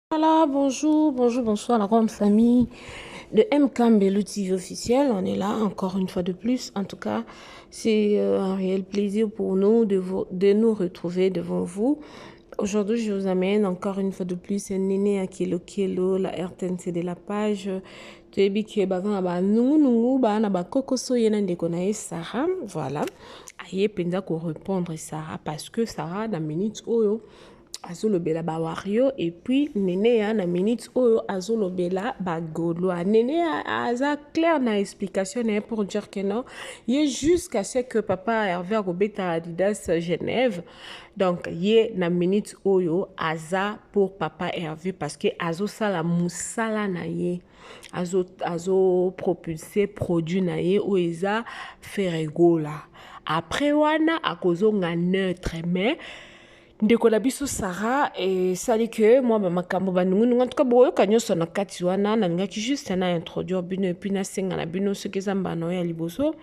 Voilà, bonjour, bonjour, bonsoir la grande famille de MK Mbello TV officiel. On est là encore une fois de plus. En tout cas, c'est un réel plaisir pour nous de nous retrouver devant vous. Aujourd'hui, je vous amène encore une fois de plus un Néné à Kelo Kelo, la RTNC de la page. Toyebi ki bazana ba nungu nungu ba na ba kokoso yena ndeko na ye Sarah. Voilà. Aye penza ko répondre Sarah parce que Sarah na minute oyo azolobela ba wario et puis Néné ya na minute oyo azolobela ba gaulois. Néné aza clair na explication pour dire que non, il jusqu'à ce que papa Hervé Robeta Adidas Genève. Donc ye na minute oyo aza pour papa Hervé parce que azo sala musala na ye. Azo propulser produit na ye o eza ferregola. Après wana akozonga neutre mais ndeko na biso Sarah esali que moi makambo banungu en tout cas boyoka nyonso na kati wana nalingaki juste na introduire bino epuis nasenga na bino soki eza mbano ya liboso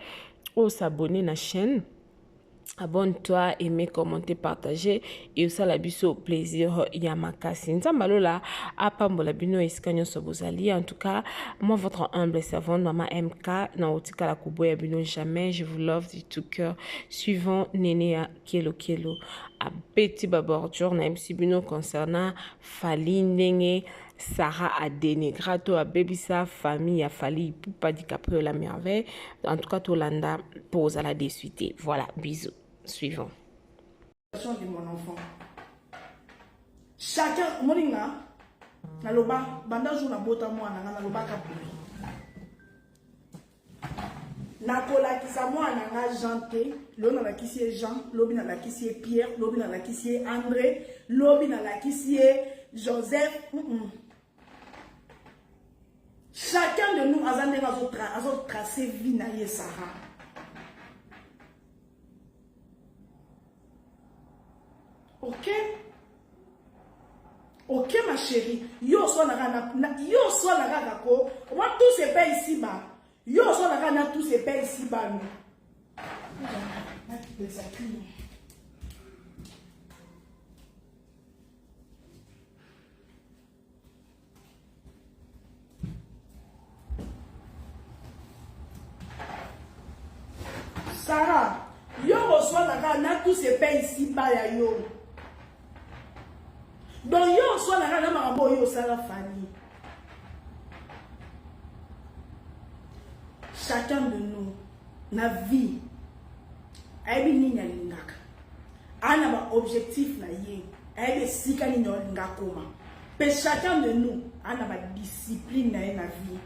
o s'abonner na chaîne. Abonne-toi, aimez, commentez, partagez et aussi la biso plaisir yamakasi. Nzambalola apambola bino eskanyo sobozali. En tout cas, moi votre humble servante maman MK na otika la kuboya bino jamais. Je vous love du tout cœur. Suivant Néné à Kelo Kelo. A petit babordure na MC bino concernant Fali Ndenge Sarah a dénégrato a bébisa famille a Fali Poupa DiCaprio la merveille. En tout cas, Tolanda pose à la désuité. Voilà, bisous. Suivant. De mon enfant. Chacun, moninga, na loba, banda jour na bota mwana, na loba kapuri. Na kola kisa mwana nga Jean, lobi na la kisie Jean, lobi na la kisie Pierre, lobi na la kisie André, lobi na la kisie Joseph. Chacun de nous a tracé vie na ye Sarah. Ok? Ok, ma chérie. Yo so na ko. Moi tout se paye ici bas. Yo so na tout se paye ici bas. Sarah, yo so na tout se paye ici bas ya yo. Donc yo soit la rana marabo yo sala famille. Chacun de nous na vie aibi ni nyalingaka. Ana ba objectif na ye. Aibi sika ni nyalingaka koma. Mais chacun de nous ana ba discipline na ye na vie.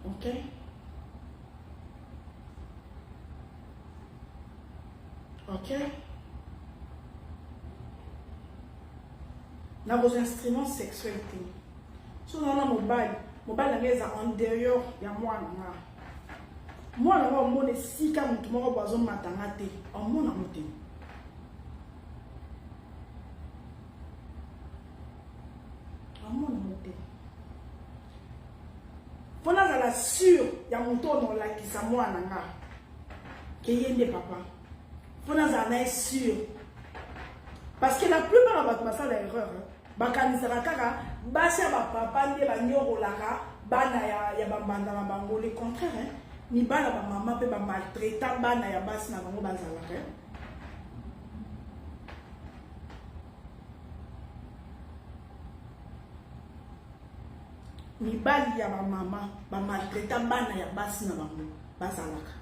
OK? OK? Dans vos instruments sexuels. Si on a mobile est en dehors, il y a moi. Moi, je suis si comme tout le monde a besoin de m'attendre. En mon amour. En mon amour. Pour nous, la sûre, il y a mon tour dans la qui s'est moi. Qui est des papa. Pour nous, la sûre. Parce que la plupart de nos erreurs, bakanisaka kaka basi ya papa nde banyorolaka bana ya bambanda na bango. Le contraire, ni bana ba mama pe ba maltraita bana ya basi na bango bazalaka. Ni bali ya ba mama ba maltraita bana ya basi na bango bazalaka.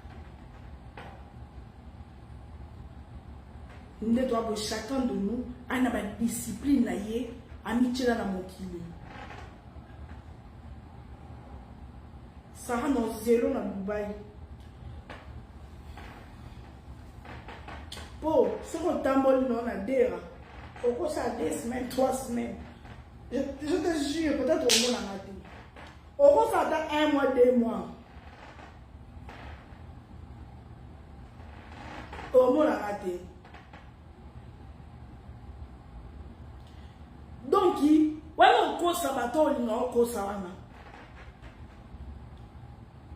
Nous devons chacun de nous avoir une discipline là yé amitié dans la mokili. Sarah dans zéro na Dubaï. Pour ce qu'on tambole non na dera. Au cours ça 2 semaines, 3 semaines. Je te jure peut-être au moins la matin. Au cours ça dans 1 mois, 2 mois. Au moins la matin. Donc, voilà on cause sabato, on cause sawana.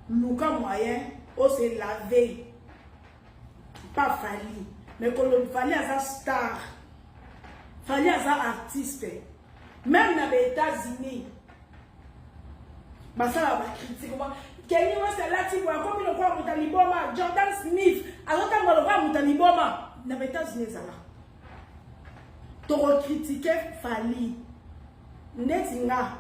Luka moyen, on se laver. Pas Fali. Mais quand on Fali a sa star. Fali aza artiste. Même dans les États-Unis. Basala ba critique moi. Kenny West là tu vois comme le quoi mutaliboma, Jordan Smith, alors quand on le voit mutaliboma, dans les États-Unis ça là. To critiquer Fali. Netinga.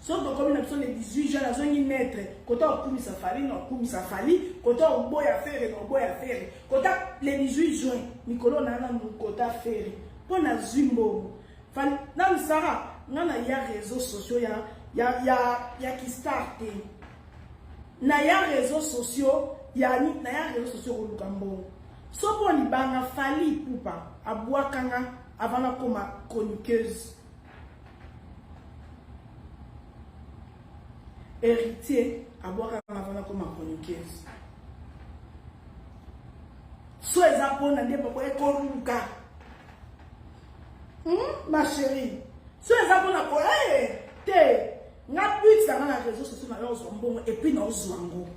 Sauf comme une option de 18 jours à zone maître, quand on coupe sa Fali, non coupe sa Fali, quand on boy à faire, non boy à faire. Quand les 18 juin, Nicolas nana mon quota faire. Pour na zumbo. Fali, na Sarah, nana ya réseaux sociaux ya qui starte. Na ya réseaux sociaux, na ya réseaux sociaux au Lukambo. So pour ni banga Fali poupa, aboua kanga avant la coma chroniqueuse. Héritier à boire avant la comme chroniqueuse. Soit les apôtres n'ont pas écouté. Ma chérie. Soit les apôtres n'ont pas écouté. N'a plus dans les réseaux sociaux et puis dans Zwango.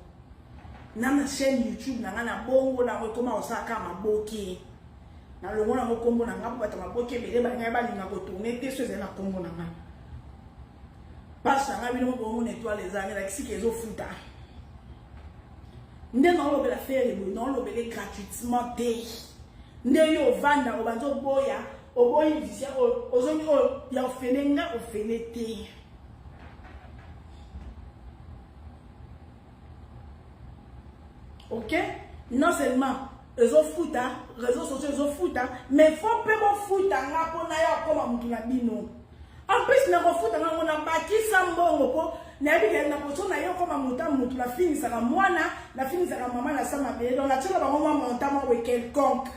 Dans la chaîne YouTube, dans la bongo, dans le comment on s'accorde ma boquille. Dans le monde, on combo, dans la boquille, mais les bagages, ils vont tourner, t'es sur la combo. Parce que nous avons nettoyé les années qui sont fouta. Nous avons la faire nous avons gratuitement. Nous avons vendu au banjo boya, au boy musicien, aux zones où il y a au fénété. Ok? Non seulement ils ont fouta, réseaux sociaux ils ont fouta, mais il faut pas fouta pour comme un en plus, na refuta na mona baki sambongo po na biga na poso na yo koma mutu la fini saka mwana la fini saka mama na sama be donc la tshela ba ngoma monta ma we quelconque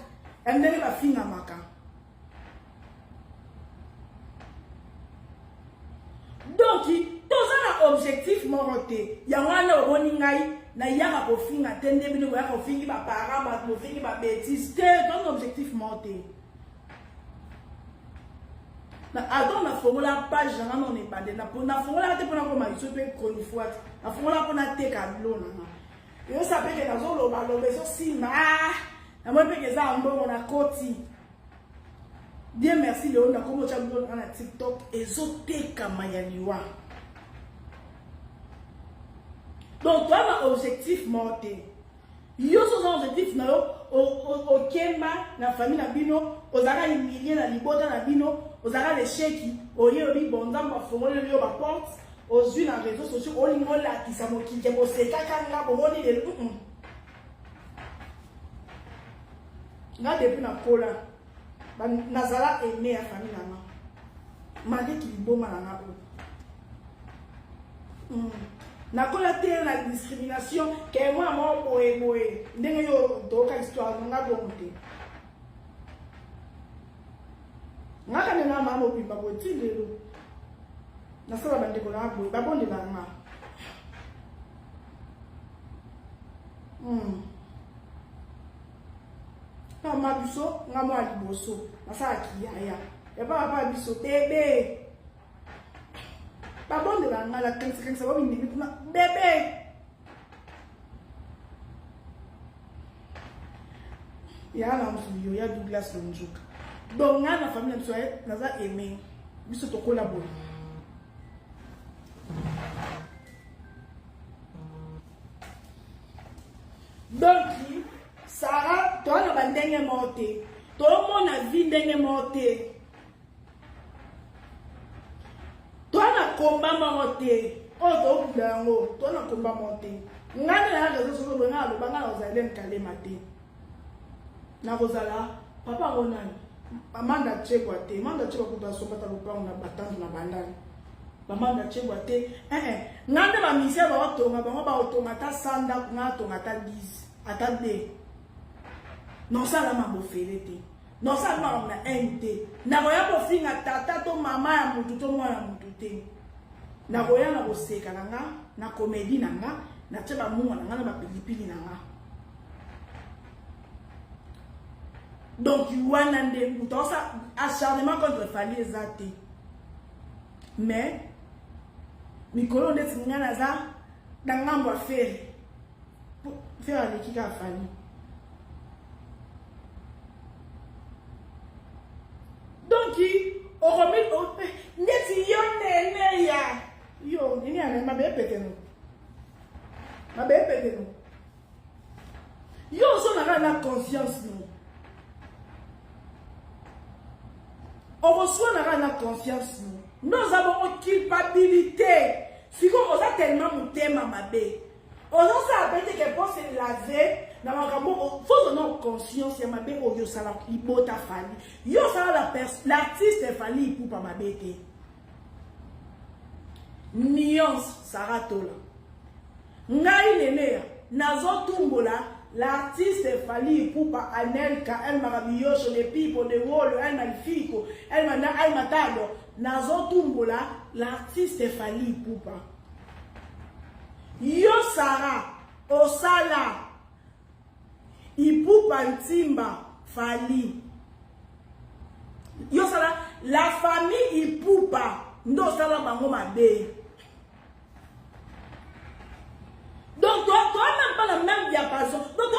endele ba fina maka. Donc tous un objectif moroté ya wana oboni ngai na yaka ko finga tende bino ya ko fingi ba para ba ko fingi ba bêtise c'est un objectif moroté. Attends, la formula page, on n'est pas de la formula, pour la chronique, la formula pour la tête à l'eau. Et on s'appelle que la zone, on si ma, la moins que ça, on a côté. Dieu merci, Léon, on a comme on a TikTok, et zoté kamayaniwa. Donc, toi, un objectif monté. Yo son objectif na yo au Kemba na famille na bino ozaka humilier na libota na bino ozaka les chèques oye obi bonza ba fongole yo ba porte aux yeux na réseaux sociaux olingo la kisa mokije bo seka kanga bo moni de na depuis na kola ba nazala aimé à famille na ma mali ki boma na nakola te la discrimination que moi boye ndenge yo doka histoire nga bonte ngaka nena mama opimba boti lelo nasala bandeko na boye babonde na nga na mabiso nga mo aliboso nasala kiyaya ya papa biso bébé Babon de la mala kense ça va venir bébé. Ya la msuyo ya Douglas Lonjuka. Donc na la famille msoye naza aimé. Biso to collaborer. Donc Sarah toi na bandenge morte. Tout le monde a vie ndenge morte. Toi na combat monté o do blango toi na combat monté ngana na réseaux sociaux nga lo banga ozalem kale maté na kozala papa ngona amanda chekwa te manda chekwa kuta sombata lupango na batandu na bandani bamanda chekwa te ngande ba misia ba otonga bango ba otonga ta sanda na tonga ta 10 ata 2 non ça la mambo fele te non ça ma na ente na boya ko finga tata to mama ya mutu to mwana mutu te na boya na boseka nanga na comédie nanga na tsheba munga nanga na ba pilipili nanga donc wana nde mutu ça acharnement contre Fali ezate mais mikolo nde tsingana za dangambo affaire faire avec qui a Fali. Donc, Neti yo nene ya. Yo, nini ane mabe pete no. Mabe pete no. Yo so na conscience no. On reçoit la conscience nous. Nous avons une culpabilité. Si on a tellement mon thème à ma baie. On a appelé que pour se laver. Il faut donner conscience. Il ma baie au yosala ibota fali. Yosala l'artiste fali pour pas ma baie. Nuance saratola. Ngai nene nazo tumbola. L'artiste Fali Ipupa Anelka, elle m'a rabioche les pipes de wall, elle m'a fico, elle m'a tado. Nazo tumbola, l'artiste Fali Ipupa. Yo Sara, Osala, Ipupa Ntimba, Fali. Yo Sara, la famille Ipupa, ndo Sala bango mabe. Donc, toi, même pas la même diapason. Donc,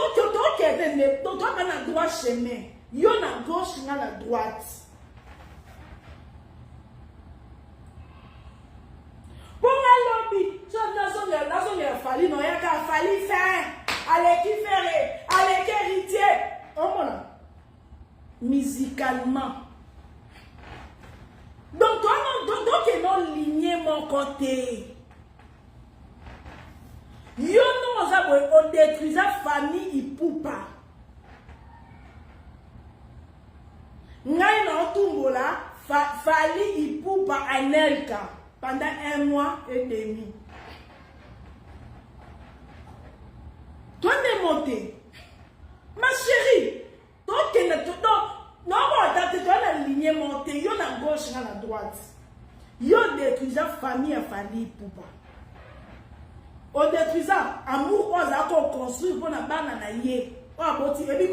toi, pas la droite chemin. Yo na gauche, na la droite. Pour la lobby, la Fali, non, il y a qu'à Fali faire. Allez, qui ferait? Allez, qui héritier? Oh, mon musicalement. Donc, toi, non, ligné mon côté. Yo non on détruit la famille Ipupa. Ngai na tumbola Fali Ipupa Anelka pendant 1 mois et demi. Toi t'es monté. Ma chérie, toi t'es non t'as la ligne montée, yo na gauche na la droite. Yo détruit la famille Fali Ipupa. Au détruisant, amour, on a construit pour la banane à yé. On a bâti, et puis,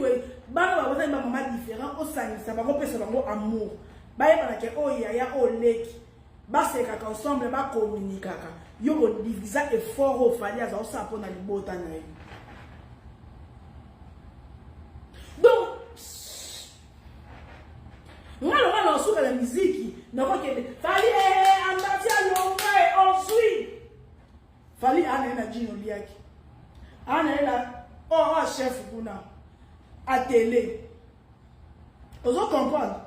banane va avoir un moment différent, au sein, ça va repérer ce mot amour. Bah, il y a oh, yaya, oh, lek. Bah, c'est qu'à ensemble, bah, communiquer. Yo, on divise effort au fali, à ça, pour la liberté. Donc, moi, on a sur la musique, non, pas qu'il fallait, en matière, on suit. Fali ana na jino liaki. Ana ela chef kuna à télé. Vous comprendre?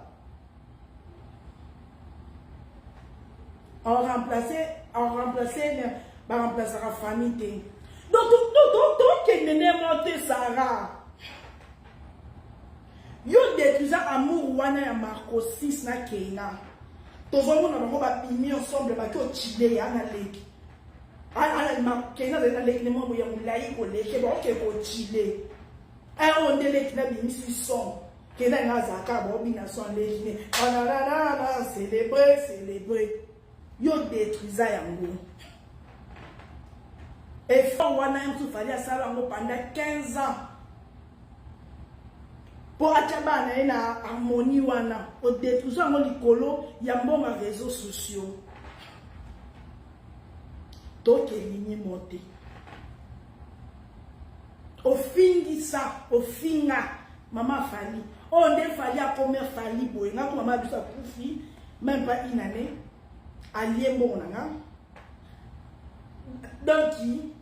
On remplacer la famille. Donc qui n'est monté Sarah. Yo détruisant amour wana ya Marco 6 na Kenya. Tous on a bango ba pimi ensemble ba ko chile ya na leki. Kenya zena leki mo ya mulai ko leki ba ke ko chile. On de leki na bi misi son. Kenya ngaza ka ba bi na son leki ne. On célébrer. Yo détruisant yango. Et faut wana tout fallait ça pendant 15 ans. Pour attirer na harmonie wana au détruisant mon likolo ya mbonga réseaux sociaux. Donc ligne monté. Au fin ça, au fin maman Fali. On est Fali à combien Fali boy. Na maman bisa kufi même pas une année. Allié mon nanga. Donc qui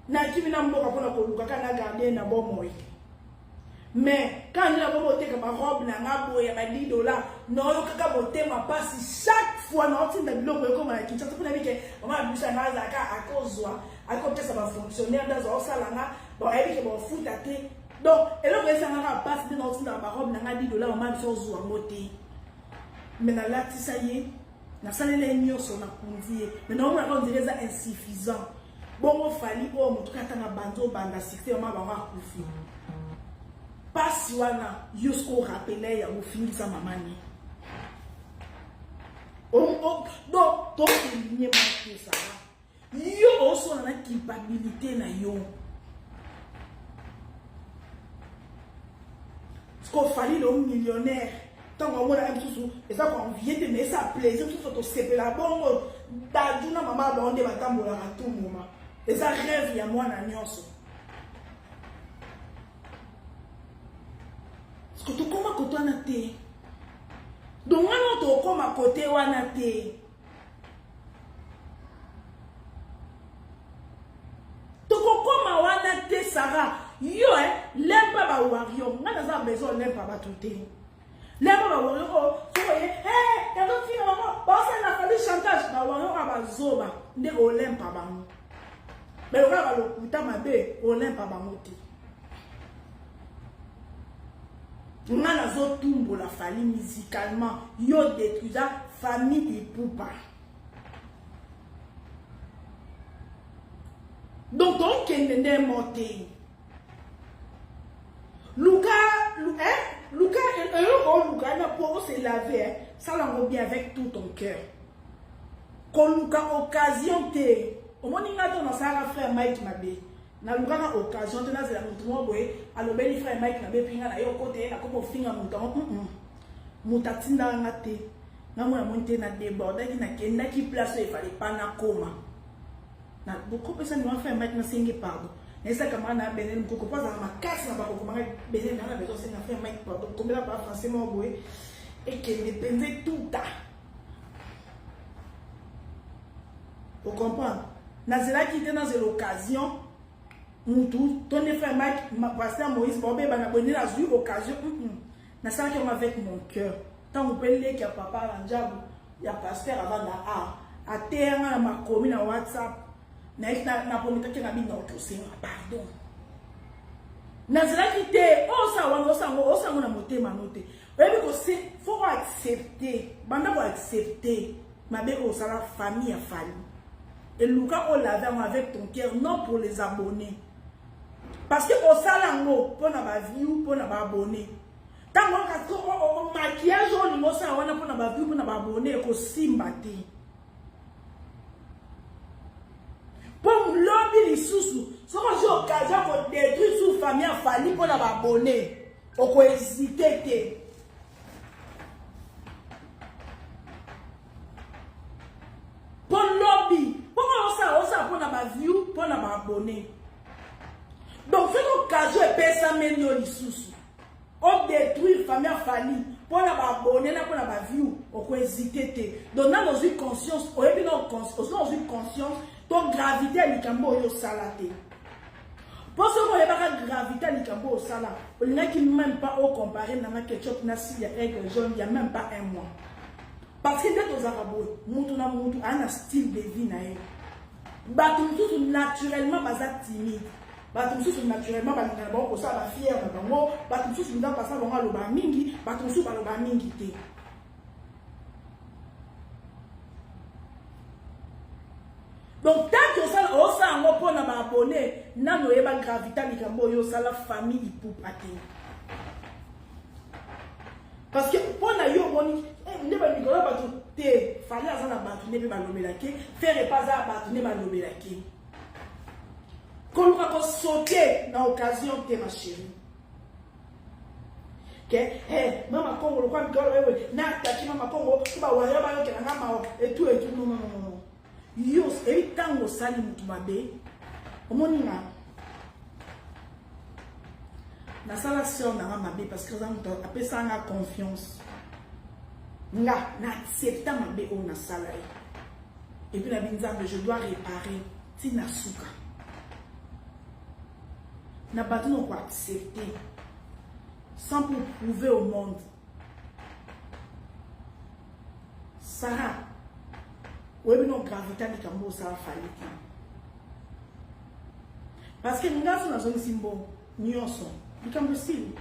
na kimi na mboka pona ko luka kana garder na bon moy. Mais quand il a monté comme ma robe na ngabo ya $10, non yo kaka monter ma passe chaque fois na otinda biloko comme na kitata pour na bike maman abisa na zaka akozwa akote ça va fonctionner dans au salanga bon et que bon foot até donc et là que ça na passe de na otinda ma robe na $10 maman abisa ozwa moté mais na lati ça y est na salele nyoso na kunzie mais non on dirait ça insuffisant bon Fali o mutu katanga banzo banda sikte maman ba kufi. Pas si wana yusko rappelé ya ufinisa mamani. Donc toi il n'y a pas que ça. Yo aussi on a culpabilité na yo. Ce qu'on fallait le millionnaire. Tant qu'on a un tout et ça qu'on vient de mettre ça plaisir tout ça c'est la bon d'aduna maman ba onde batambola à tout moment. Et ça rêve ya moi na nyonso. Parce que tu comment que toi na te Donc on to comme à côté wana te. To comme wana te Sarah. Yo l'aime pas ba wario. Ngana za besoin l'aime pas ba touté. L'aime pas ba wario. So quand on finit maman, bah ça n'a fallu chantage ba wario ba zoba. Nde o l'aime pas ba. Mais on va le kuta mabe, o l'aime pas ba moti. Ngana zo tumbo la famille musicalement, yo détruisa famille et poupa. Donc on kende monté. Luca n'a pas se laver, ça l'envoie bien avec tout ton cœur. Quand Luca occasion te, au moins il a ton frère Mike Mabe. Na luka occasion de naza mutumo boye alobeli frère Mike na bepinga na yo côté na komo finga mutumo mutatinda ngate na mwana monte na déborder ki na kenda ki place il fallait pas na koma na beaucoup personne doit faire Mike na singi pardon et ça comme na benen ko pas na makasi na ba ko manga benen na besoin c'est na faire Mike pardon comme là pas français mo boye et que dépendait tout ta vous comprenez na zela qui était dans l'occasion Moutou, ton frère Mike, pasteur Moïse, Bobé, ben abonné la eu occasion. Na ça qui avec mon cœur. Tant vous pouvez lire qu'il y a papa Ranjab, il y a pasteur avant à terre na ma commune na WhatsApp. Na pomita qui na bi notre pardon. Na zela qui te o sa na moté manoté. Oui parce que faut accepter. Banda pour accepter. Ma bé o la famille a fallu. Et Luca on l'avait avec ton cœur non pour les abonnés. Parce que au salango pour na ba view pour na ba abonné. Tant on maquillage on no sa wana pour na ba view pour na ba abonné ko simbate. Pour lobby les sous so ko j'ai occasion pour détruire sous famille a fallu pour na ba abonné. O ko hésiter te. Pour lobby, pourquoi on ça pour na ba view pour na ba abonné. Donc, cette occasion est personne à mener sous. On détruit la famille à Fali. Pour abonner, pour la view, on peut hésiter. Donc, dans une conscience, on est dans une conscience, donc gravité à l'Ikambo et au salaté. Pour ce qu'on est pas gravité à l'Ikambo au salat, on n'a même pas au comparer dans la ketchup, il y a un jaune, il n'y a même pas un mois. Parce que dès aux Arabes, Moutou a un style de vie. Batou naturellement, pas timide. Batumsu naturellement balingana ba ko sa ba fier na bango batumsu nda pasa longa loba mingi batumsu ba loba mingi te. Donc tant que ça o sa ngo pona ba abonné na no yeba gravité likambo yo sala famille pour pater. Parce que pona yo moni ne ba nikola ba te fallait azana ba ne ba lobela ke faire pas za ba ne ba lobela ke. Quand on va sauter dans l'occasion de ma chérie. Que, maman Congo, le quoi, maman Congo, tu vas voir, et tout, non. Yo, et tant au sali mutumabe, au monima. La salle sœur n'a pas mabé parce que ça appelle ça la confiance. Nga, n'accepte ma bé au na salarié. Et puis la binzambe, je dois réparer. Tina souka. N'a pas de quoi accepter sans pour prouver au monde. Sarah, oui, mais non, gravité de Cambo, ça va falloir. Parce que nous avons dans un symbole, nous sommes, nous sommes possible.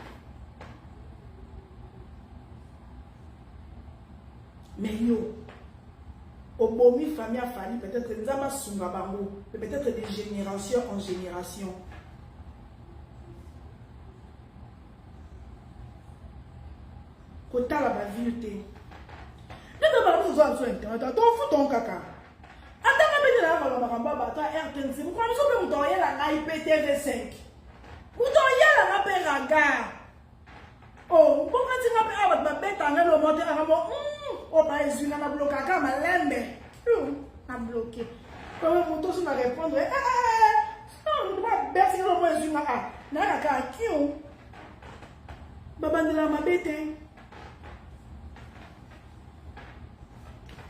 Mais yo, au bomi famille a fallu, peut-être nous avons sunga bango, peut-être de génération en génération. Kota la bavilité. Ne te parle pas de internet. Tu fous ton caca. Attends, mais là, on va battre RTNC. Pourquoi nous sommes la IPTV5? Vous avez la raga. Oh, pourquoi tu n'as pas de bête en le monter à la oh, pas une à bloquer à ma lembe. A bloqué. Comment mon tour m'a répondre? Non, on va baisser le moins une à. N'a qu'à qui on? Baba de la ma bête.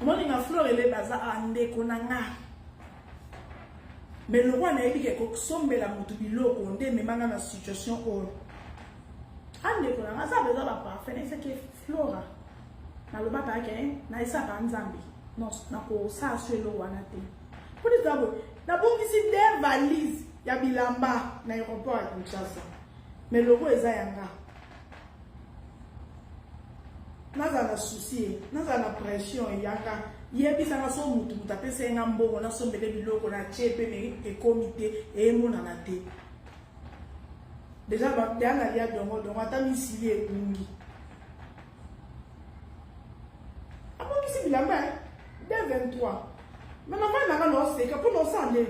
Moi, je fleur et les bazar en déconanga. Mais le roi n'a dit que sombe la moutubilo on dé mais manga na situation où en déconanga ça besoin de parfait c'est que flora na le baba ke na isa ba nzambi non na ko sa sur le wana te pour dire d'abord na bon ici des valises ya bilamba na aéroport à Kinshasa mais le roi eza yanga naza na souci naza na pression yanga yebisa na so mutu mutapese nga mbongo na sombele biloko na chepe me e comité e mona na te déjà ba dana lia dongo dongo ata misili e kungi abo kisi bilamba de 23 mais na va na no seka pour no sande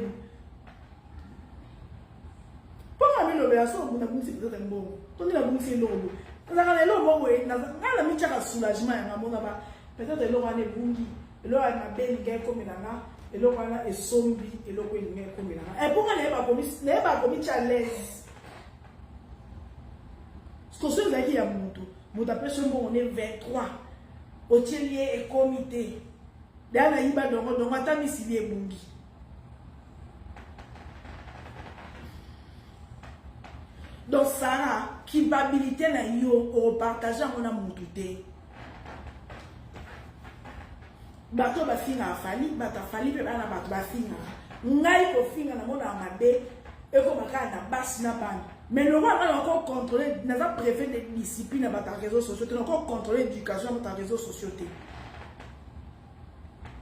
pour ma bilo be aso kuna kunsi peut-être mbongo to ni la kunsi lobo na kana lo mo we na ngala mi chaka soulagement ya ngamo ba peut-être lo ngane bungi et là on a bien gagné comme nana et là on a et sombi et là on a gagné comme nana et pour les pas comme challenge ce que c'est là qui a mon après ce moment on est 23 hôtelier et comité là na yiba donc attends ici les bungi donc ça culpabilité na yo au partager on a mon douté bato ba finga afali bato afali pe bana bato ba finga ngai ko finga na mona mabe e ko makana na basi na bana mais le roi va encore contrôler n'a pas préfet de discipline à battre réseaux sociaux tu encore contrôler l'éducation à réseaux sociaux te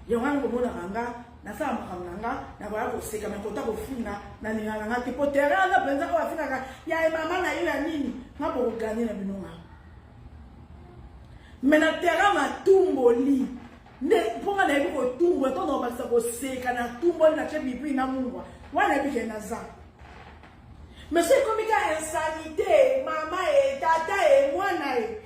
yo ngana ko mona ranga na sa makamanga na ba ko seka me kota ko finga na ninga nga te potera na penza ko finga ya mama na yo ya nini nga ko gagner na binonga mais na terrain ma tumboli ne ponga na ko tumbo to no ba sa ko seka na tumbo na che bibi na mungwa wana bi ke na za mais c'est comme une insanité maman et tata et mwana e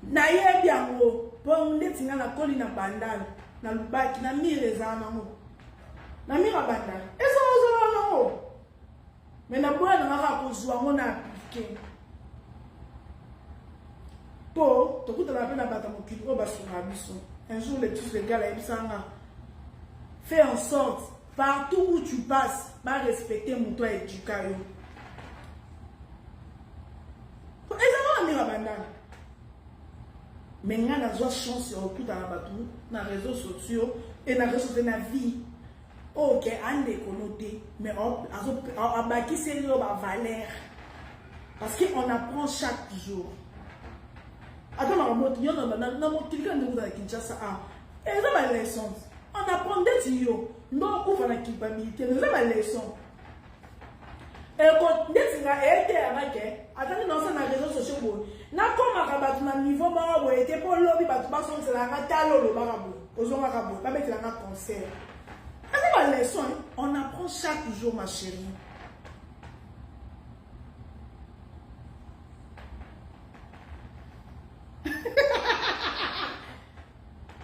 na ye biango bon ndetinga na koli na bandana na lubaki na mire za nango na mira bandana eso ozo nango mais na bwana ngaka ko zwa ngona appliquer pour tout le monde a battu mon un jour les tous les gars là fais en sorte partout où tu passes va respecter mon toi et du caillou mais on a besoin chance sur tout dans la bateau dans les réseaux sociaux et dans les réseaux sociaux de la vie ok on est connoté mais on bâti c'est la valeur parce qu'on apprend chaque jour. Attends, on a mon quelqu'un de vous à Kinshasa. Et ça va les leçons. On apprend des tuyaux. Non, on fait la culpabilité. Nous avons les leçons. Et quand on a été avec attendez, dans ces réseaux sociaux, n'a comme un rabat na niveau marabout était pour lobby, bah tu passes sur la talo le marabout. Aux hommes marabout, pas mettre la concert. Ça va les leçons. On apprend chaque jour, ma chérie.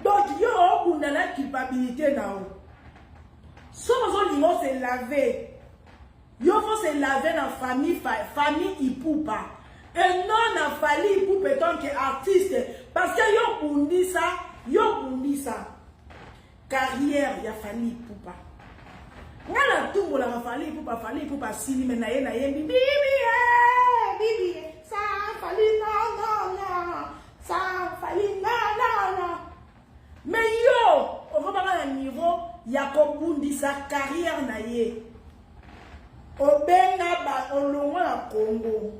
Donc, il y a une culpabilité là. Si on veut se laver, il faut se laver dans la famille, il ne peut pas. Et non, dans la famille, il peut être que artiste. Parce que il y a ça. Carrière, il y a famille, il ne peut pas. On a tout pour la famille, il ne peut pas. Si il y a bibi, ça, famille, non. Ça, famille, non. Mais yo, on va pas à un niveau, il y a comme sa carrière naïe. Au Benga, au loin à Congo.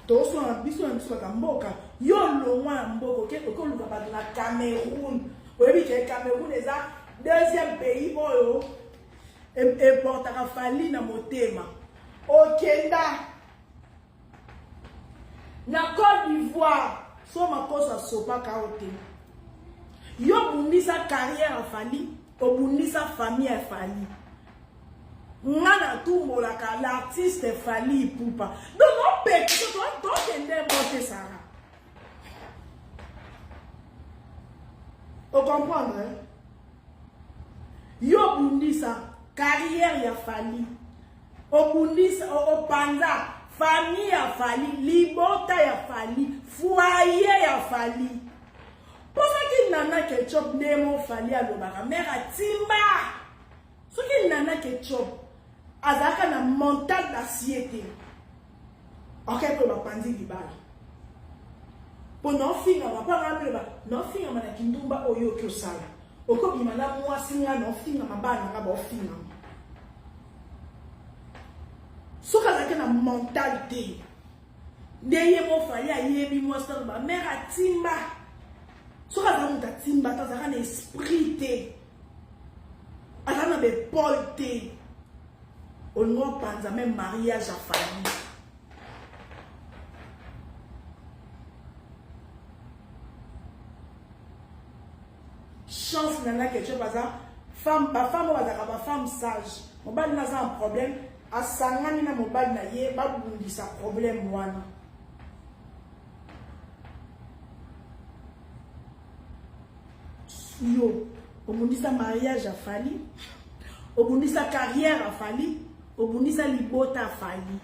Tous sont en biso à Mboka. Yo loin à Mboka, ok, on va pas dans la Cameroun. Oui, le Cameroun est le deuxième pays où et porte à Fali na motema. Au Kenya, na Côte d'Ivoire. So ma cause à sopa kaote. Yo bundi sa carrière à Fali, o bundi sa famille à Fali. Ngana tumbo la ka l'artiste Fali Ipupa. Donc on peut donc monter ça. Vous comprenez? Yo bundi sa carrière à Fali. O bundi sa o panda famille a fallu, libota a fallu, foyer a fallu. Nana Ketchup Nemo Fali Alobara mère à Timba. Soki Nana Ketchup azaka na mental d'assiette. Ok ko ba pandi libala. Po no finga ba pa ngambe ba no finga mana kindumba oyo kyo sala. Oko bimana mwasi nga no finga mabana nga ba finga. Soka azaka na mentalité. Ndeye mo fali ayebi mwasi ba mère à Timba. Soka azaka muta Timba azaka na esprit te. Azaka na be Paul te. On ne pense même mariage à famille. Chance nana quelque chose parce femme ba femme ba femme sage. Mobile n'a un problème a sangani na mobile na ye ba bundi sa problème wana. Yo, obundi sa mariage a fali. Obundi sa carrière a fali. Obundi sa libota a fali.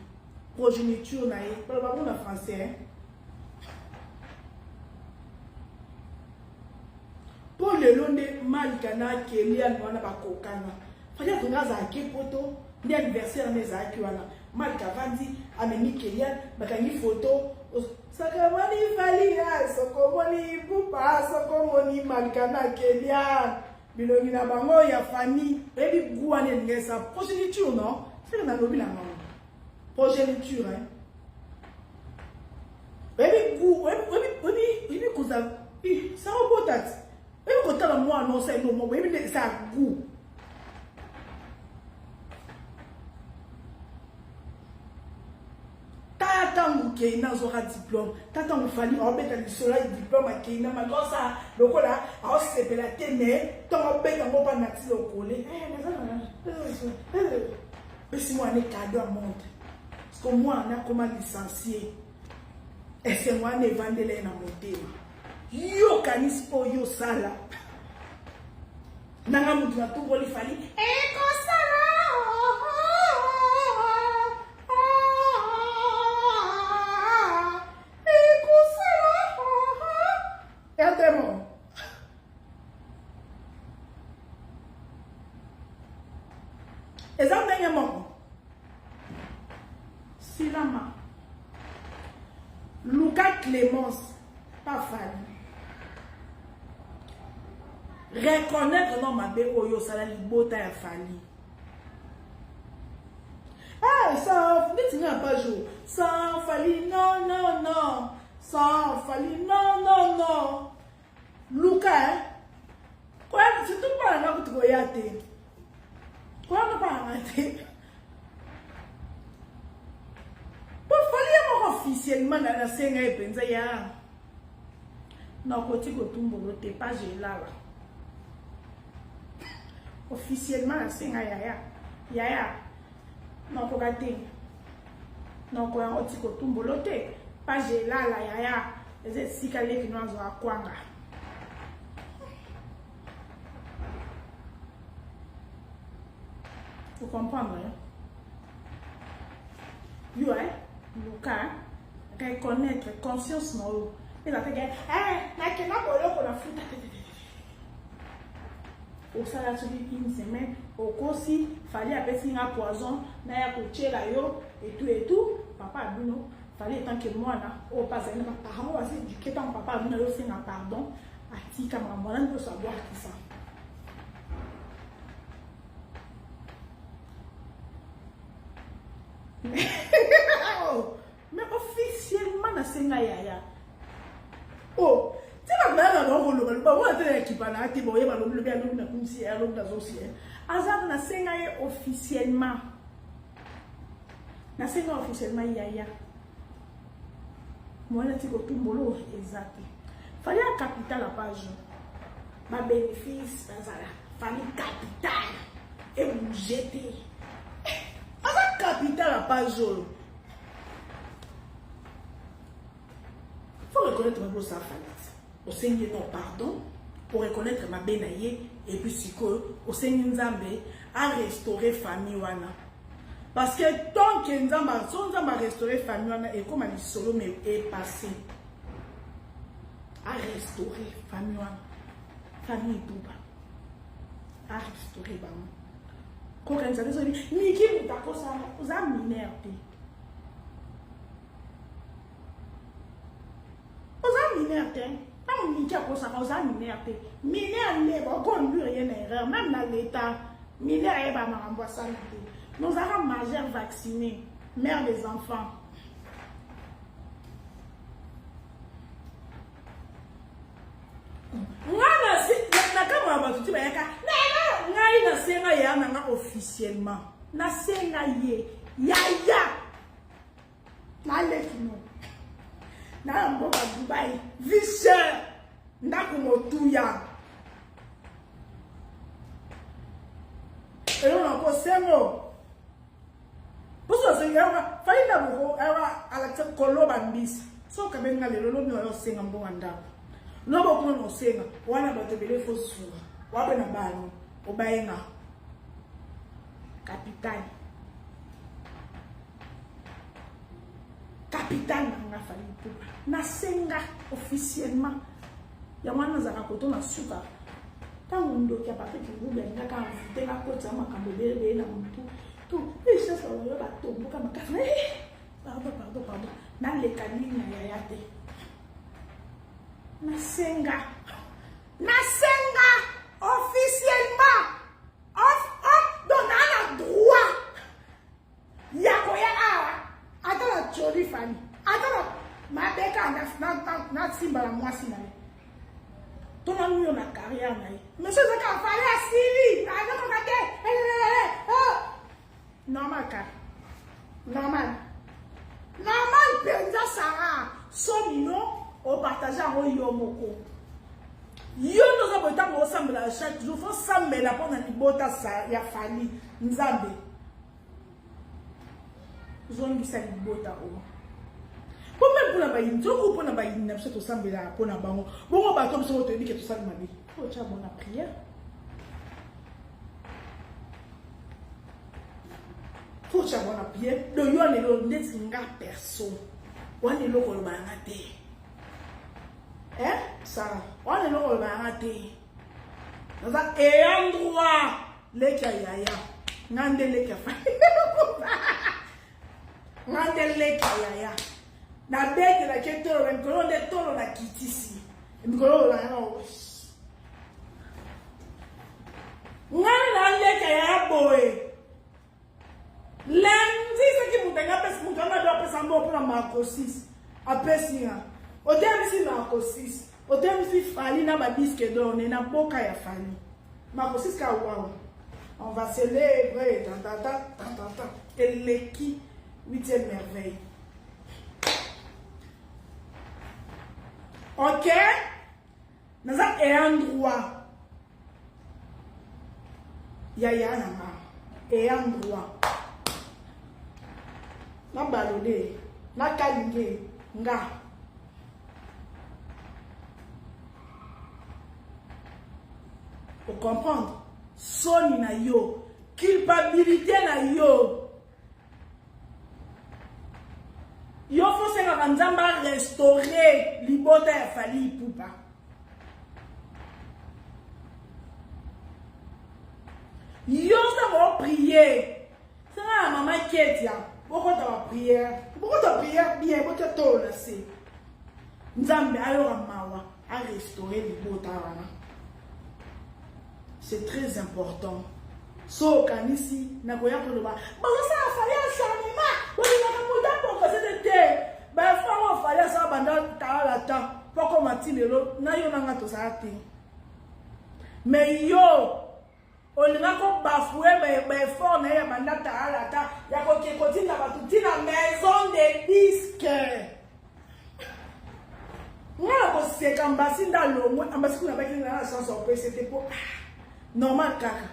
Progéniture na ye. Pas bon en français. Hein? Pour le long de Malikana Kélia Noana Bakokana. Fallait que nous ayons photo, ni anniversaire mes akiwana. Malika Vandi, ameni Kélia, bakani photo. Sakamani Valia, Sokomoni Poupa, Sokomoni Malikana Kélia. Bilongi na bango ya famille. Ebi gouane ngesa. Progéniture non? C'est que na lobi la maman. Progéniture hein. Ebi gou, ebi kuza. Ça reporte. Et quand tu as moi non c'est non moi mais ça goût. T'attends que ina zora diplôme. T'attends fali on bet dans le soleil diplôme à qui na malgré ça donc là on se fait la télé ton bet dans mon panati le collé. Mais si moi on est cadeau à monde. Parce que moi on a comment licencié. Et c'est moi ne vendre les na monter. Yo kanispo yo sala nanga mutu na tungo li fali eko sala eko sala et très bon exactement Silama Lucas Clémence pas fan. Reconnaître non ma bé oyo sala libota ya fali. Ah ça dit n'a pas jour. Sans fali non non non. Sans fali non non non. Lucas quoi c'est tout pas na ko yate. Quoi ne pas arrêter. Pour fali mo officiellement na senga e penza ya. Non koti ko tumbo te pas là. Officiellement la senga yaya non ko gate non ko en otiko tumbolo te pas là la yaya les sikale ki nozo akwanga vous comprenez hein? Yo hein Lucas reconnaître conscience non et la fait na ke na bolo ko na futa au salaire une semaine au cosi fallait appeler un poison na ya kochela yo et tout papa abuno fallait tant que moi là au passé na parents va éduquer tant papa abuno yo c'est un pardon atika maman on peut savoir qui ça mais officiellement na senga yaya oh c'est pas là dans le ba wa te qui parle ati boye ba le bien na kunsi ya lo da zosi azab na senga officiellement na senga officiellement yaya moi na ti ko tumbolo exact fallait un capital à page ma bénéfice bazala famille capital et vous jeter un capital à page faut reconnaître ma sa famille. Au Seigneur non pardon pour reconnaître ma benaye et puis si que au Seigneur Nzambe a restauré famille wana parce que tant que Nzambe a restauré famille wana et comme solo mais est passé a restauré famille wana famille Touba. A restauré bango. Quand on s'est dit, Niki Moutako, ça, vous avez mineur. Vous avez mineur. Quand on Niki a posé ça, vous avez mineur. Mineur n'est pas bon, lui, rien erreur. Même dans l'État, mineur est pas ma santé. Nous avons majeur vacciné, mère des enfants. Officiellement na senga ye yaya na lekino na mboka Dubai vice ndako motuya elo na ko sengo poso senga fali na boko ewa ala tse koloba mbisi so ka benga lelo lo mi wa senga mbonga ndako lobo kuno no senga wana batebele fo suwa wabe na bano obayenga capitaine. Capitaine n'a pas fallu pour. Na senga officiellement. Ya mwana zaka koto na suka. Tango ndoki apate kibuga ndaka invité na kota makambo bebe na mtu. Tu, isha sa yo ba tombo kama kafa. Pardon. Na le kanini na yayate. Na senga officiellement. Donc, on a droit. Yakoya awa. Attends la chori fani. Attends ma beka na simba la moi sina. Ton ami on a carrière na. Monsieur Zaka fallait à Sili. Normal car. Normal. Penza Sarah. Somino au partager en yomoko. Yo nous avons été ensemble chaque jour. Faut s'amener la bonne libota ça ya fali nzambe. Zongi sa libota o. Pour même pour la baïne, tout pour la baïne, n'a pas tout semble là pour la bango. Bon ba comme ça on te dit que tout ça ma vie. Faut tu as bonne prière. Faut tu as bonne prière. Le yo ne lo netinga personne. Wane lo ko ba ngate. Ça, on est là, on va rater. Nous avons un droit. Les kayaya. Nande les kafaya. Nande les kayaya. Na bête la ketoro, un colon de tolo na kitisi. Un colon la rose. Nande les kayaya boy. Lundi, c'est qui moutenga pes moutenga doit pes ambo pour la marco 6. Après ça. O dem si Marco 6. O dem si fali na ba disque d'or na boka ya fali. Marco 6 ka wow. On va célébrer ta. Eleki 8e merveille. OK? Nous avons un droit. Yaya nanga. Et un droit. Na balode, na kalinge, nga. Pour comprendre, soni na yo, culpabilité na yo. Yo faut se nzamba restaurer libota ya fali pupa. Yo ça va prier. Ça la maman Ketia. Pourquoi tu vas prier? Pourquoi tu prier bien? Pourquoi tu as laissé? Nzambe alors mawa à restaurer libota wana. C'est très important. So kanisi na koya koloba. Ba ça fallait un changement. Ba na koda pour que c'était ba fa fallait ça banda ta la ta. Pourquoi matilelo na yo na ngato sa ati. Mais yo olinga ko bafoué ba fort na ya banda ta la ta. Ya ko ke kotina ba tutina maison de disques. Moi ko se kambasi ndalo mo ambasi kuna ba kina na chance au c'était pour normal kaka.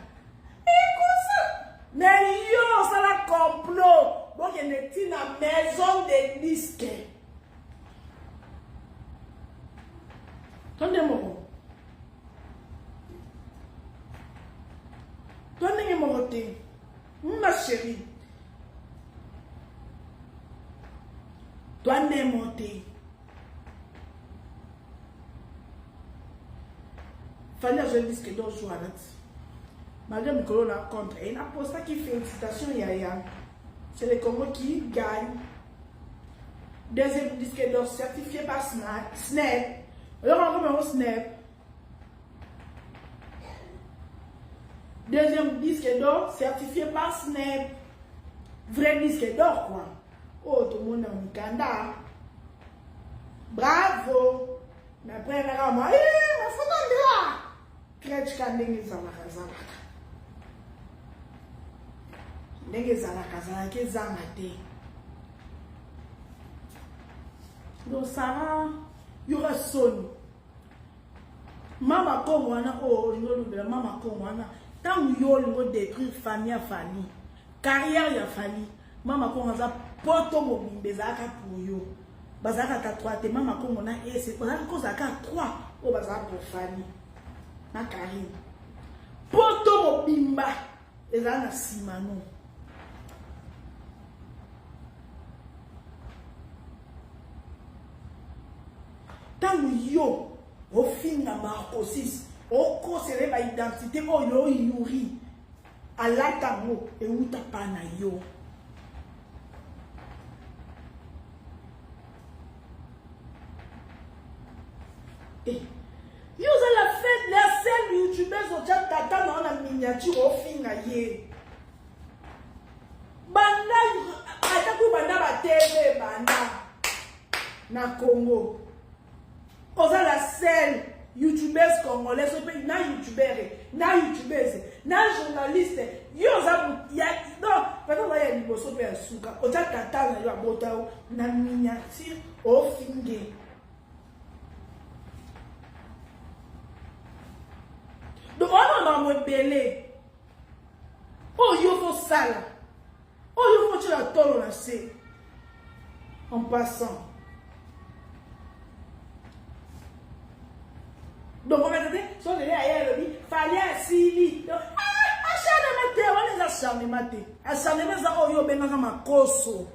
Mais yo, ça la complot. Bon, il y a une maison de disques. Donnez-moi. Donnez-moi mon thé. Ma chérie. Donnez-moi mon thé. Fallait que je dise que d'autres jours à date. Malgré Mikolo la contre. Et il a posté qui félicitations Yaya. C'est le Congo qui gagne. Deuxième disque d'or certifié par Snap. Alors on va Snap. Deuxième disque d'or certifié par Snap. Vrai disque d'or quoi. Oh tout le monde est en Uganda. Bravo. Mais après on a moi. Eh, faut pas Crèche kandenge zalaka zalaka. Ndenge zalaka zalaka ezanga te. Donc Sarah, il y aura son. Maman comme wana oh ngolubela maman comme wana. Tant yo lingo détruire famille à famille. Carrière ya famille. Maman comme za poto mobimbe zaka pour yo. Bazaka ka 3 te maman comme ona ese. Bazaka ko zaka 3 o bazaka pour famille. Na Karim. Poto mobimba eza na simano. Tangu yo au fin na marcosis au conserver ba identité o yo yuri alata mo e uta pana yo. Eh yo za la fête la seule youtubeuse au chat tata na miniature au fin na ye. Banda ataku banda ba TV banda na Congo. Oza la seule youtubeuse congolaise, na youtubeur, na youtubeuse, na journaliste. Yo za ya non, parce que ya liboso pe asuka. Oza tata na yo abota na miniature au finge. Donc, on va me belé. Oh, il faut ça là. Oh, il faut que tu la tolo là, c'est. En passant. Donc, on va dire, si on est ailleurs, il fallait assis. Acharnement, on les acharnements. Acharnement, ça, oh, yo, benga ma koso.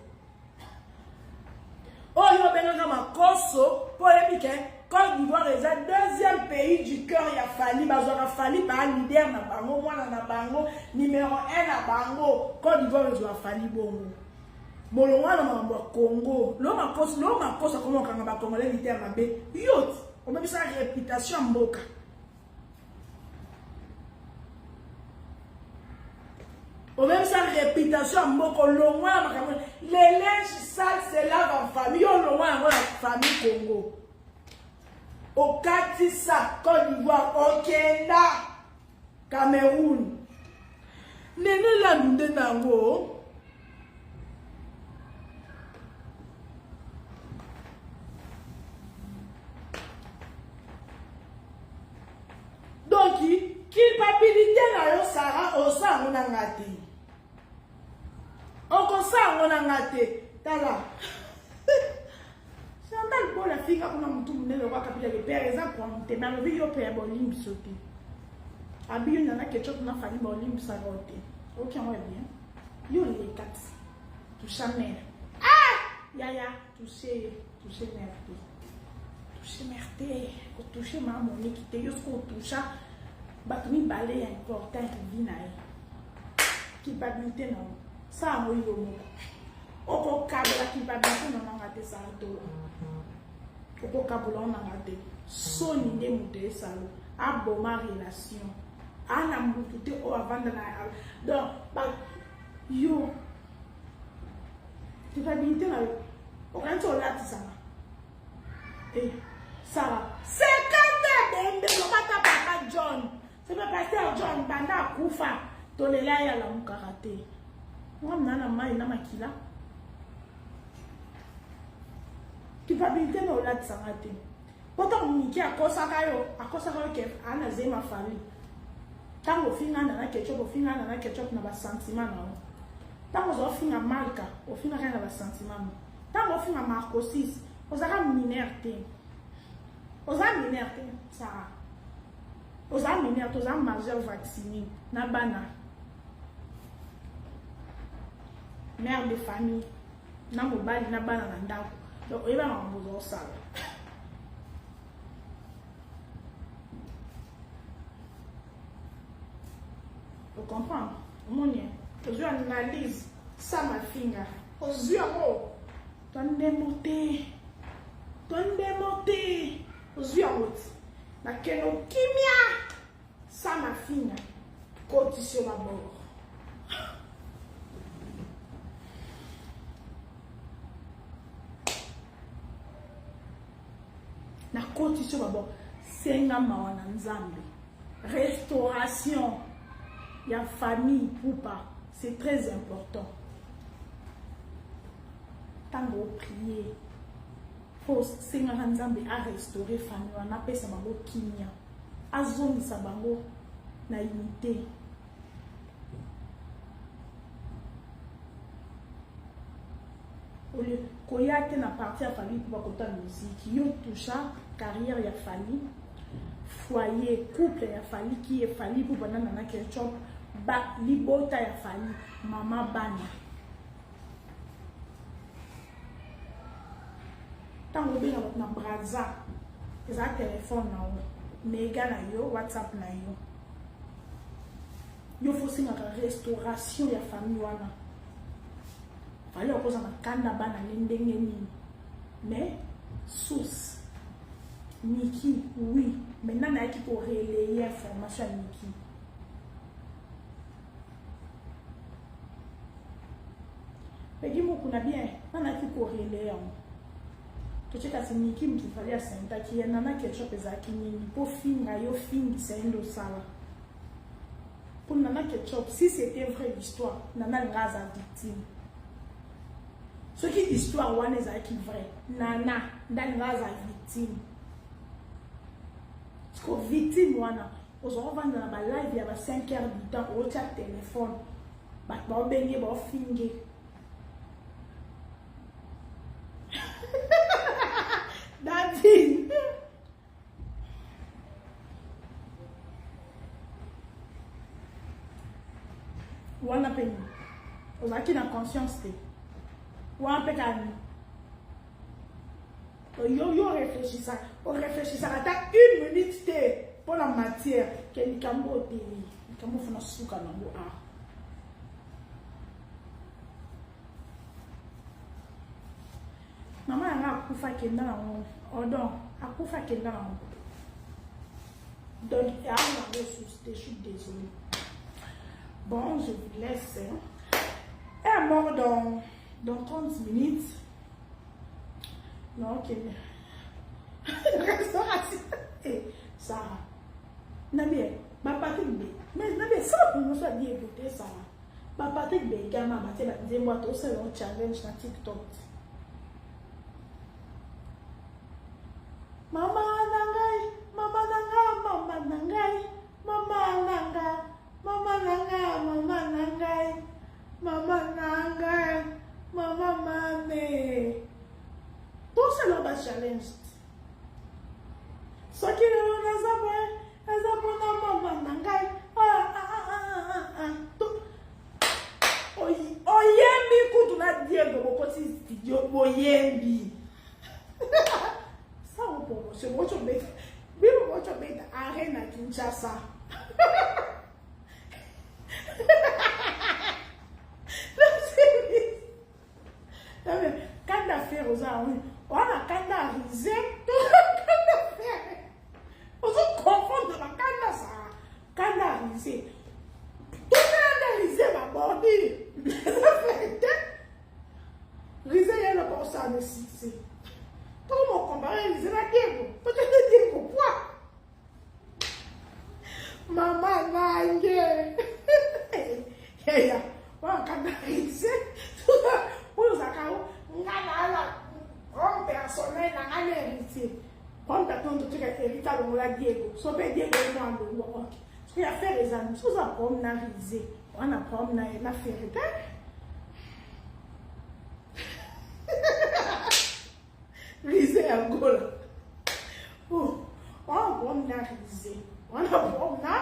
Oh, yo, benga ma koso. Pour les piquets. Côte d'Ivoire est le deuxième pays du cœur. Il a fallu, il fallu, leader na bango, moi na bango, numéro 1 na bango. Côte d'Ivoire il a fallu bongo. Bolongwa na mambo Congo. L'homme cause comment on va congolais leader na be. Yot, on met sa réputation mboka. On met sa réputation mboka longwa na les linges sales c'est là en famille, on longwa na famille Congo. Au Katissa, Côte d'Ivoire, au Kenya, Cameroun. Nene la minde nango. Donc, culpabilité na yo Sarah, au sang on a ngate. On sang on a ngate. Tala. Chantal pour la fille qu'on a monté le roi capitaine de père exemple pour monter mais le vieux père bolim sauté abi on a quelque chose na famille bolim ça roté OK on va bien yo les quatre toucher mère ah yaya toucher merde toucher maman qui te yo ko toucha batumi balé important vie na qui pas monter non ça moi yo mo oko kabla qui pas monter non ngate ça to Oko kabula on a raté. Son inde mouté salo. A bon ma relation. A na mouté au avant de la. Donc, bah, yo. Tu vas bien là. On va te là ça. Eh, ça. C'est quand même de papa papa John. C'est pas pasteur John banda kufa. Tolela ya la mkarate. Moi nana mai na makila. Culpabilité na ola tsangate. Poto miki akosaka yo ke ana zema famille. Tango finga na ketchup na ba sentiment na. Tango zo finga malka, o finga na ba sentiment. Tango finga marcosis, ozaka minerte. Ça. Oza minerte, oza majeur vacciné na bana. Mère de famille. Na mobali na bana na ndako. Donc, il va en ça. Vous comprenez? Mon je analyse ça ma fille. Aux yeux donne des motés. Aux yeux na keno kimia ça ma fille. Côté sur ma bord. Na côté sur ma bord. Senga mawana nzambe. Restauration. Il y a famille ou pas. C'est très important. Tant que vous priez, faut Senga nzambe a restaurer famille. On appelle ça bango kimia. A zone sa bango na unité. Au lieu koyate na partie à famille pour côté musique, yo toucha carrière ya famille. Foyer, couple ya famille qui est famille pour banana na ketchup, ba libota ya famille, maman bana. Tant que bien na braza, eza téléphone na yo, mega na yo, WhatsApp na yo. Yo faut singa restauration ya famille wana. Fallait opposer na kanda bana ndenge nini. Mais source Niki, oui. Maintenant, il y a qui pour relayer l'information à Niki. Mais dis-moi qu'on a bien. On a qui pour relayer. Tu sais que c'est Niki qui fallait à Saint-Ta qui y a nana quelque chose qui n'est pour finir, yo finir c'est un dossala. Pour nana quelque chose, si c'était une vraie histoire, nana grâce à victime. Ce qui est histoire, on est qui vrai. Nana, dans grâce à victime. Parce que victime, on se rend dans la live, il y a 5 heures du temps, on a téléphone. On baigner, on finger. David. On a payé. On a qui dans conscience. On a payé. Yo réfléchis ça. On réfléchit ça. Attends 1 minute pour la matière. Que ni kambo te. Ni kambo fona suka na bo a. Maman a akufa kenda na mo. Odon, akufa kenda na mo. Donc, il y a un ressource. Je suis désolée. Bon, je vous laisse. Elle est morte dans 30 minutes. Non, ok. Restauration. Eh, Sarah. Nabie, ma Patrick B. Mais Nabie, ça pour nous soit bien écouté, Sarah. Ma Patrick B, gamin, ma tête, dis-moi, tout ça, un challenge sur TikTok. Maman nangai, maman nanga, maman nangai, maman nanga, maman nanga, maman nangai, maman nangai, maman mame. Tout ça là bas challenge. Ce qui est les abonnés maman nangai. Oyembi kutuna Diego bokoti studio oyembi. Ça on peut c'est votre bête. Bibo votre bête arena Kinshasa. Quand d'affaires aux amis, on a quand à riser, on se confond de la canne ça, canne à riser. Tout le monde a risé ma bordée. Riser il y a le bon ça nécessité. Tout le monde comparé riser la Diego. Peut-être Diego quoi? Maman nangue. Hey, on a quand à riser. Tout ça, on a un personnel n'a rien hérité. On t'attend de dire que Erika Longola Diego. Sauf que Diego est moins de l'eau. Parce qu'il a fait les amis. Sous un pomme n'a risé. On a pomme n'a fait répéter. Risé à Angola. Oh, on a pomme n'a risé. On a pomme n'a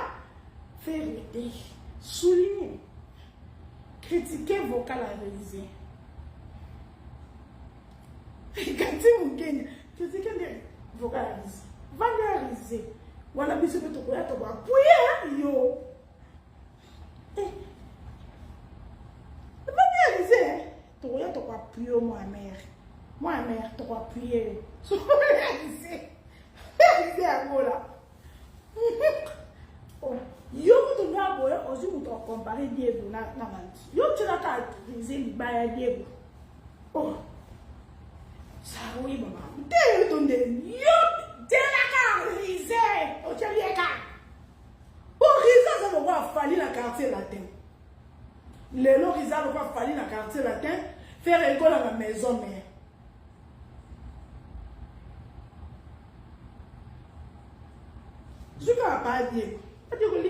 fait répéter. Souligner. Critiquer vocal à risé. Quand vous gagnez, tu dis que vous réalisez. Valoriser. Voilà, mais je vais te dire, yo. yo moi mère. Moi mère, tu vas appuyer. C'est à moi là. Yo tu n'as pas aussi tu comparer Diego na manti. Yo tu n'as pas utiliser libaya Diego. Oh. Ça oui maman. T'es ton de yo t'es la carisé. O tu viens ka. Pour Risa ça va falloir la quartier latin. Les lots Risa va falloir la quartier latin faire école à la maison mère. Je ne vais pas dire. Je vais dire que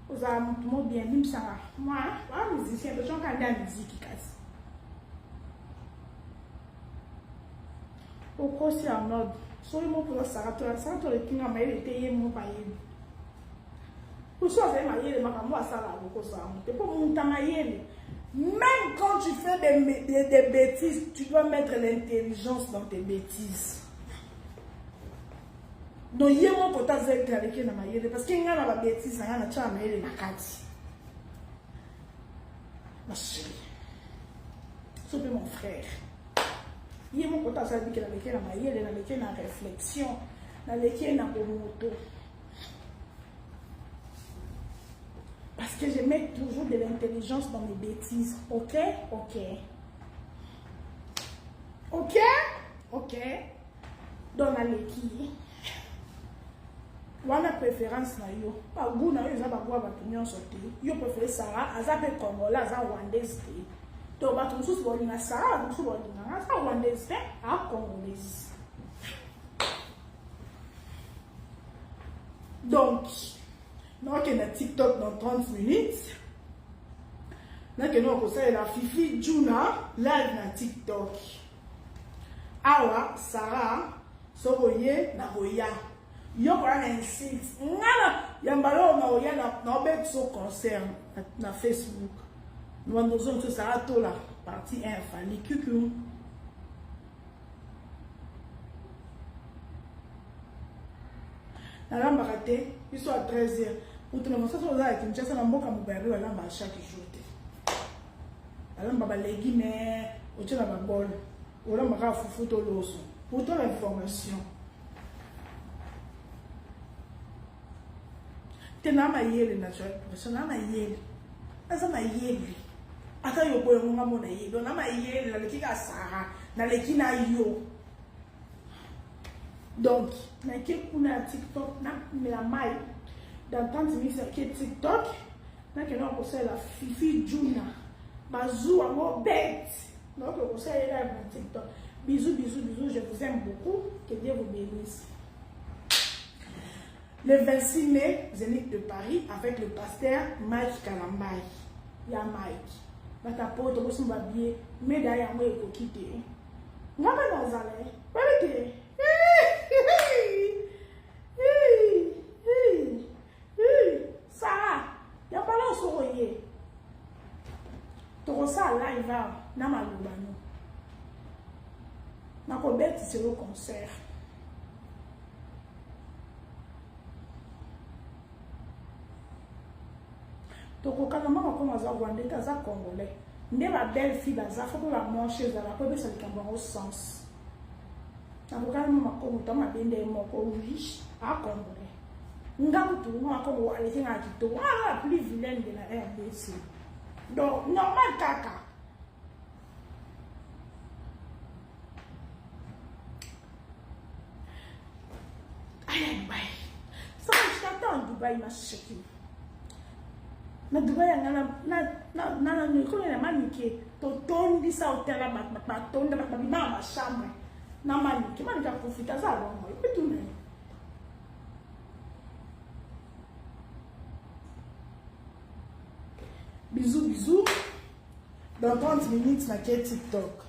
vous avez bien moi, je suis musicien, je suis un musique. Au cours c'est en ordre. Sur le mot pour la Sarah, tu as le king à mail et mon païen. Pour ça, c'est maillé, les macambo à ça là, beaucoup ça. Tu peux monter maillé. Même quand tu fais des bêtises, tu dois mettre l'intelligence dans tes bêtises. Donc, il y a mon potage avec la parce qu'il y a la bêtise, il y a la charme et la carte. Ma chérie, c'est mon frère. Il y a mon potage avec la réflexion, la moto. Parce que je mets toujours de l'intelligence dans mes bêtises. Ok? Ok. Ok? Ok. Dans la l'équipe. Wana préférence na yo pas goût na yo za ba kwa ba opinion sorti yo préfère Sarah azape congolais aza rwandaise to ba tout sous na Sarah tout sous na sa rwandaise a congolaise. Donc non que na TikTok dans 30 minutes na que non ko ça la Fifi Juna live na TikTok awa Sarah soboye na roya. Yo para insiste ngana yambalo na oya na bet so concert na Facebook nous nous sommes sur ça to la partie 1 fali kuku na lamba raté ils sont à 13h pour tout le monde ça so za Kinshasa na mboka mobali wa lamba chaque jour te lamba ba legi mais o tshela ba bol o lamba ka fufu to loso pour toute l'information. Tenama yele naturel professionnel na yele asa na yele aka yo boyo nga mona yele na ma yele na lekika Sarah na lekina yo donc na ke kuna TikTok na la mai dans 30 minutes sur TikTok na ke no ko la Fifi Juna bazou amo bête donc ko la live sur TikTok. Bisous bisous bisous, je vous aime beaucoup, que Dieu vous bénisse. Le 26 mai, Zénith de Paris avec le pasteur Mike Kalambay. Il y a Mike. Ma tapote, on va bien. Mais d'ailleurs, moi, il faut quitter. On va dans un allée. Vérité. Sarah, il y a pas là au sourire. Tu ressens là, il va. Namalubano. Na Robert, c'est le concert. Tokokana mama comme aza rwandais aza congolais nde ba belle fille aza faut que la manche za la peut ça likambo au sens tokokana mama comme tama bende moko riche a congolais ngabutu mama comme wale kinga kito la plus vilaine de la RDC donc normal kaka aïe bye ça je t'attends en Dubaï ma chérie. Na Dubai na ni ko na manike to tondi sa hotel ba tonda ba bima ma chambre na manike manika profita za longo e tout ne bisous bisous dans 30 minutes na TikTok.